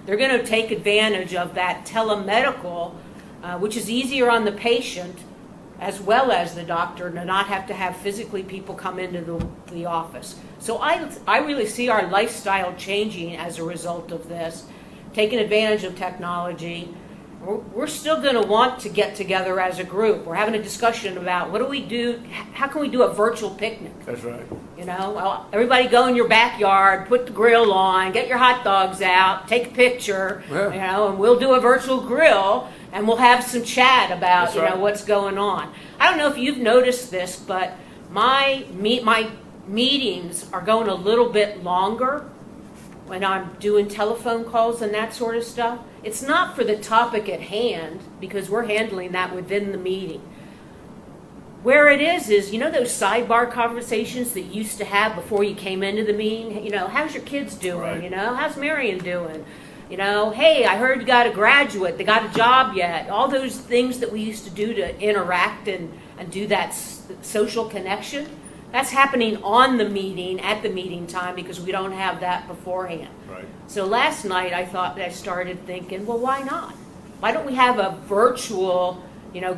they're going to take advantage of that telemedical, which is easier on the patient as well as the doctor, to not have to have physically people come into the office. So I really see our lifestyle changing as a result of this, taking advantage of technology. We're still going to want to get together as a group. We're having a discussion about what do we do, how can we do a virtual picnic? That's right. Well, everybody go in your backyard, put the grill on, get your hot dogs out, take a picture, and we'll do a virtual grill, and we'll have some chat about, what's going on. I don't know if you've noticed this, but my meetings are going a little bit longer when I'm doing telephone calls and that sort of stuff. It's not for the topic at hand, because we're handling that within the meeting. Where it is those sidebar conversations that you used to have before you came into the meeting. How's your kids doing? Right. How's Marion doing? Hey, I heard you got a graduate. They got a job yet? All those things that we used to do to interact and do that social connection. That's happening on the meeting, at the meeting time, because we don't have that beforehand. Right. So last night I started thinking, well, why not? Why don't we have a virtual,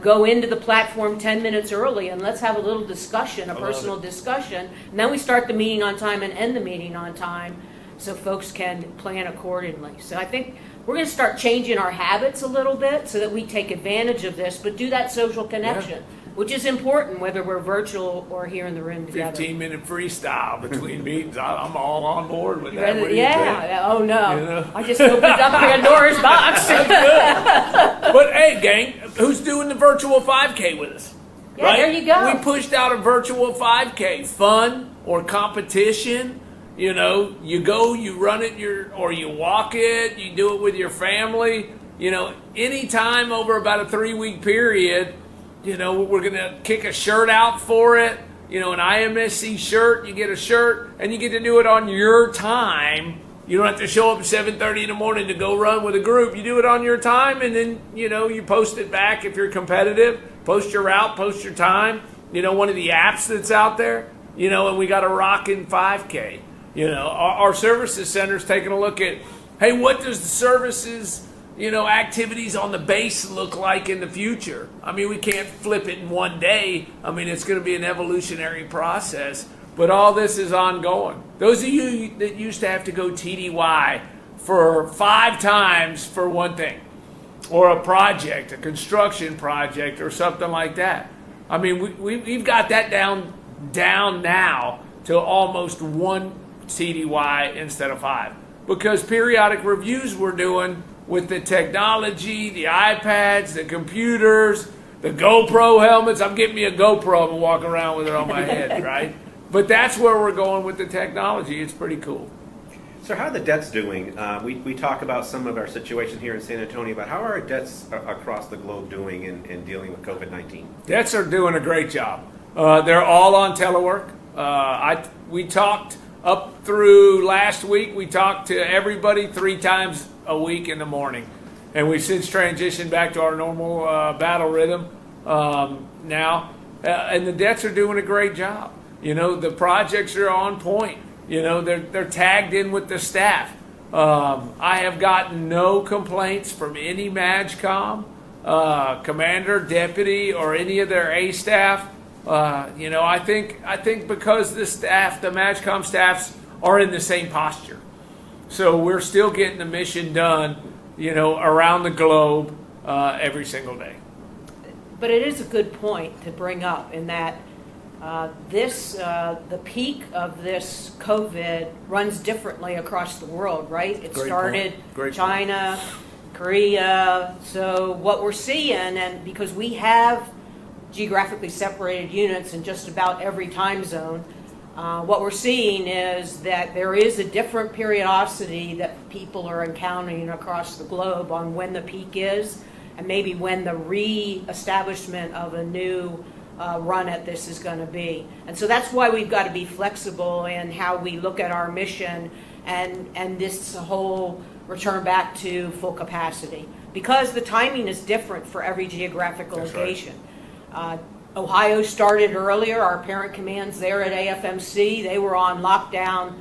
go into the platform 10 minutes early and let's have a little discussion, a personal discussion, and then we start the meeting on time and end the meeting on time so folks can plan accordingly. So I think we're going to start changing our habits a little bit so that we take advantage of this, but do that social connection. which is important whether we're virtual or here in the room together. 15-minute freestyle between meetings. I'm all on board with that. What do you yeah. think? Oh no. You know? I just opened up Pandora's box. But hey, gang, who's doing the virtual 5K with us? Yeah, right? there you go. We pushed out a virtual 5K, fun or competition. You know, you go, you run it, or you walk it, you do it with your family. You know, anytime over about a 3-week period, you know, we're going to kick a shirt out for it. You know, an IMSC shirt, you get a shirt, and you get to do it on your time. You don't have to show up at 7:30 in the morning to go run with a group. You do it on your time, and then, you know, you post it back if you're competitive. Post your route, post your time. You know, one of the apps that's out there. You know, and we got a rockin' 5K. You know, our services center's taking a look at, hey, what does the services, you know, activities on the base look like in the future? I mean, we can't flip it in one day. I mean, it's going to be an evolutionary process. But all this is ongoing. Those of you that used to have to go TDY for 5 times for one thing, or a project, a construction project, or something like that. I mean, we've got that down now to almost 1 TDY instead of 5. Because periodic reviews we're doing with the technology, the iPads, the computers, the GoPro helmets. I'm getting me a GoPro and walking around with it on my head, right? But that's where we're going with the technology. It's pretty cool. So how are the debts doing? We talk about some of our situation here in San Antonio, but how are our debts across the globe doing in dealing with COVID-19? Debts are doing a great job. They're all on telework. We talked up through last week. We talked to everybody 3 times a week in the morning. And we've since transitioned back to our normal battle rhythm now. And the debts are doing a great job. You know, the projects are on point. You know, they're tagged in with the staff. I have gotten no complaints from any MAGCOM, commander, deputy, or any of their A staff. You know, I think because the staff, the MAGCOM staffs, are in the same posture. So we're still getting the mission done, you know, around the globe every single day. But it is a good point to bring up in that the peak of this COVID runs differently across the world, right? It started China, Korea. So what we're seeing, and because we have geographically separated units in just about every time zone, what we're seeing is that there is a different periodicity that people are encountering across the globe on when the peak is, and maybe when the re-establishment of a new run at this is going to be. And so that's why we've got to be flexible in how we look at our mission and this whole return back to full capacity, because the timing is different for every geographical location. Right. Ohio started earlier. Our parent commands there at AFIMSC, they were on lockdown.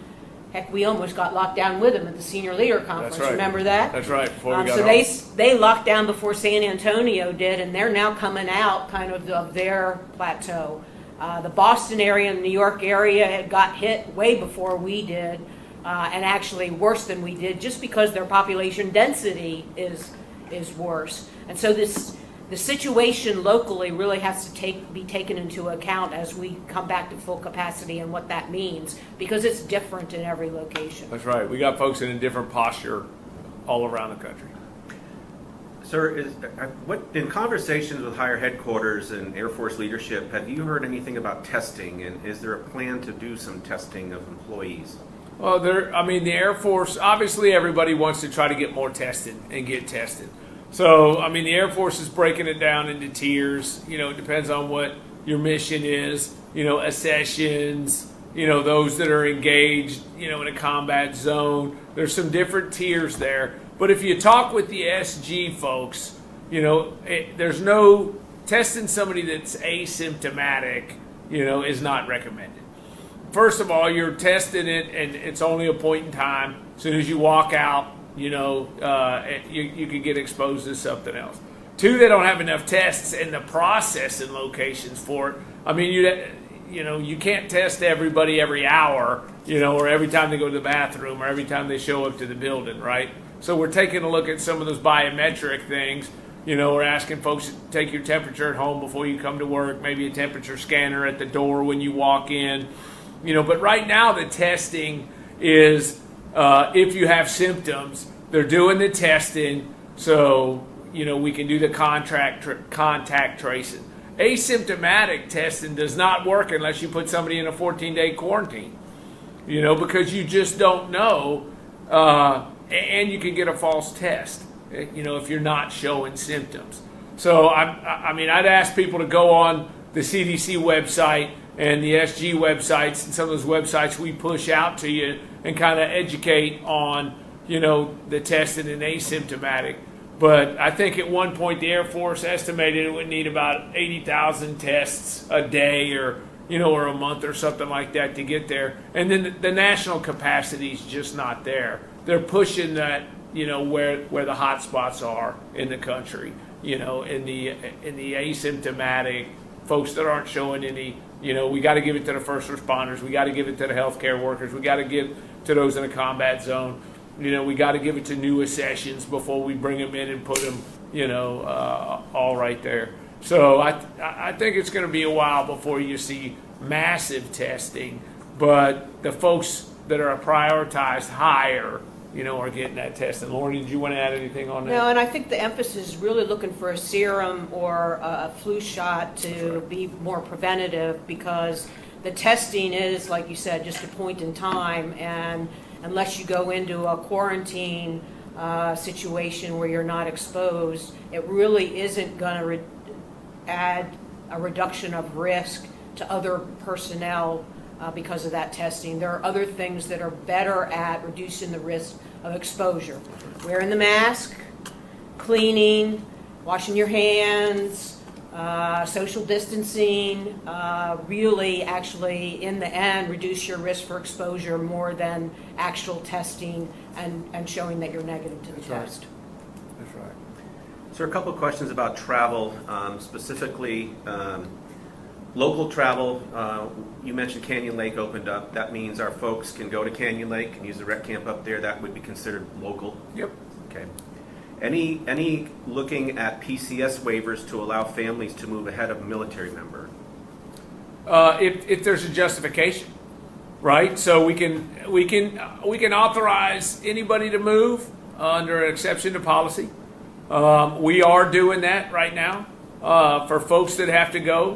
Heck, we almost got locked down with them at the senior leader conference. That's right. Remember that? That's right. Before we got so they locked down before San Antonio did, and they're now coming out kind of their plateau. The Boston area and the New York area had got hit way before we did, and actually worse than we did, just because their population density is worse. And so the situation locally really has to be taken into account as we come back to full capacity and what that means, because it's different in every location. That's right. We got folks in a different posture all around the country. Sir, in conversations with higher headquarters and Air Force leadership, have you heard anything about testing, and is there a plan to do some testing of employees? Well, the Air Force, obviously everybody wants to try to get more tested and get tested. So, I mean, the Air Force is breaking it down into tiers. You know, it depends on what your mission is. You know, accessions, you know, those that are engaged, you know, in a combat zone. There's some different tiers there. But if you talk with the SG folks, you know, there's no testing somebody that's asymptomatic, you know, is not recommended. First of all, you're testing it, and it's only a point in time. As soon as you walk out, you know, you could get exposed to something else. 2, they don't have enough tests in the processing locations for it. I mean, you can't test everybody every hour, you know, or every time they go to the bathroom or every time they show up to the building, right? So we're taking a look at some of those biometric things. We're asking folks to take your temperature at home before you come to work, maybe a temperature scanner at the door when you walk in. But right now the testing is if you have symptoms, they're doing the testing so, we can do the contact tracing. Asymptomatic testing does not work unless you put somebody in a 14-day quarantine, because you just don't know, and you can get a false test, if you're not showing symptoms. So, I'd ask people to go on the CDC website and the SG websites and some of those websites we push out to you and kind of educate on, the testing and asymptomatic. But I think at one point the Air Force estimated it would need about 80,000 tests a day or a month or something like that to get there. And then the national capacity is just not there. They're pushing that, where the hot spots are in the country, in the asymptomatic folks that aren't showing any, we got to give it to the first responders. We got to give it to the healthcare workers. We got to give to those in a combat zone. We got to give it to new accessions before we bring them in and put them, all right there. So I think it's going to be a while before you see massive testing, but the folks that are prioritized higher, are getting that testing. Lauren, did you want to add anything on that? No, and I think the emphasis is really looking for a serum or a flu shot to be more preventative, because the testing is, like you said, just a point in time, and unless you go into a quarantine situation where you're not exposed, it really isn't going to add a reduction of risk to other personnel because of that testing. There are other things that are better at reducing the risk of exposure. Wearing the mask, cleaning, washing your hands, social distancing, really actually in the end reduce your risk for exposure more than actual testing and showing that you're negative to the test. That's right. So a couple of questions about travel, specifically local travel. You mentioned Canyon Lake opened up. That means our folks can go to Canyon Lake and use the rec camp up there. That would be considered local? Yep. Okay. Any looking at PCS waivers to allow families to move ahead of a military member? If there's a justification, right? So we can authorize anybody to move under an exception to policy. We are doing that right now for folks that have to go,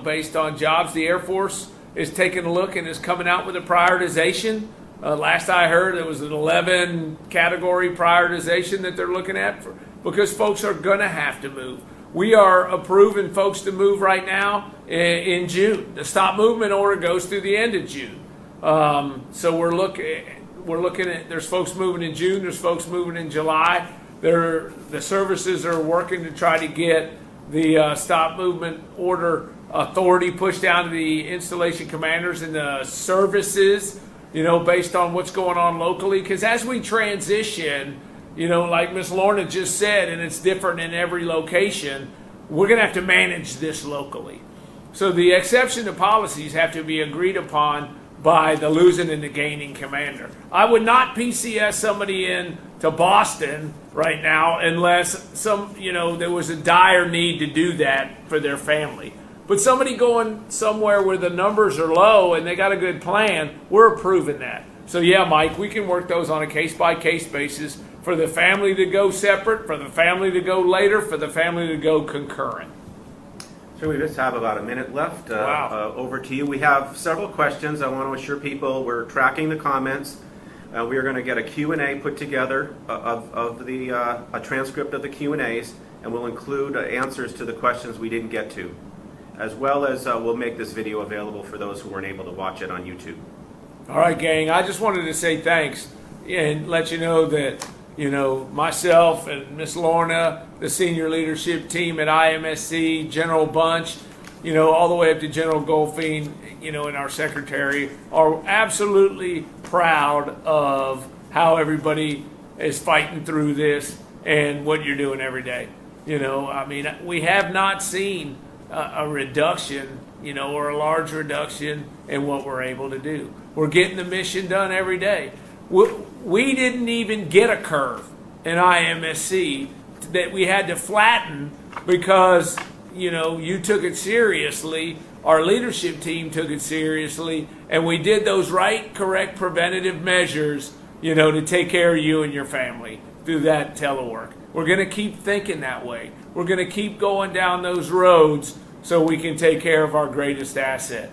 based on jobs. The Air Force is taking a look and is coming out with a prioritization. Last I heard, it was an 11 category prioritization that they're looking at because folks are going to have to move. We are approving folks to move right now in June. The stop movement order goes through the end of June. So we're looking at, there's folks moving in June, there's folks moving in July. The services are working to try to get the stop movement order authority pushed down to the installation commanders and the services, based on what's going on locally. Because as we transition, like Ms. Lorna just said, and it's different in every location, we're going to have to manage this locally. So the exception to policies have to be agreed upon by the losing and the gaining commander. I would not PCS somebody in to Boston right now unless there was a dire need to do that for their family. But somebody going somewhere where the numbers are low and they got a good plan, we're approving that. So yeah, Mike, we can work those on a case-by-case basis for the family to go separate, for the family to go later, for the family to go concurrent. So we just have about a minute left. Wow. Over to you. We have several questions. I want to assure people we're tracking the comments. We are going to get a Q&A put together of a transcript of the Q&As, and we'll include answers to the questions we didn't get to, as well as we'll make this video available for those who weren't able to watch it on YouTube. All right, gang. I just wanted to say thanks and let you know that, myself and Miss Lorna, the senior leadership team at AFIMSC, General Bunch, all the way up to General Goldfein, and our secretary, are absolutely proud of how everybody is fighting through this and what you're doing every day. We have not seen a reduction, or a large reduction in what we're able to do. We're getting the mission done every day. We didn't even get a curve in IMSC that we had to flatten because, you know, you took it seriously, our leadership team took it seriously, and we did those right, correct, preventative measures, you know, to take care of you and your family through that telework. We're going to keep thinking that way. We're going to keep going down those roads so we can take care of our greatest asset.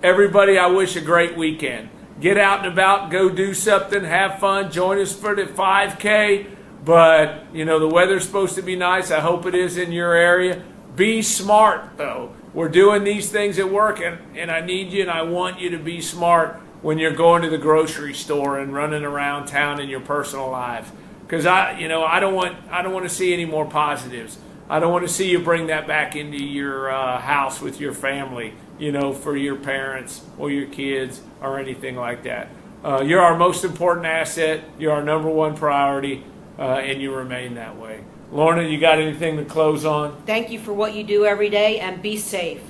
Everybody, I wish a great weekend. Get out and about, go do something, have fun, join us for the 5K. But, you know, the weather's supposed to be nice. I hope it is in your area. Be smart, though. We're doing these things at work, and I need you and I want you to be smart when you're going to the grocery store and running around town in your personal life. Because I don't want to see any more positives. I don't want to see you bring that back into your house with your family, you know, for your parents or your kids or anything like that. You're our most important asset. You're our number one priority, and you remain that way. Lorna, you got anything to close on? Thank you for what you do every day, and be safe.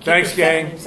Thanks, gang. Keep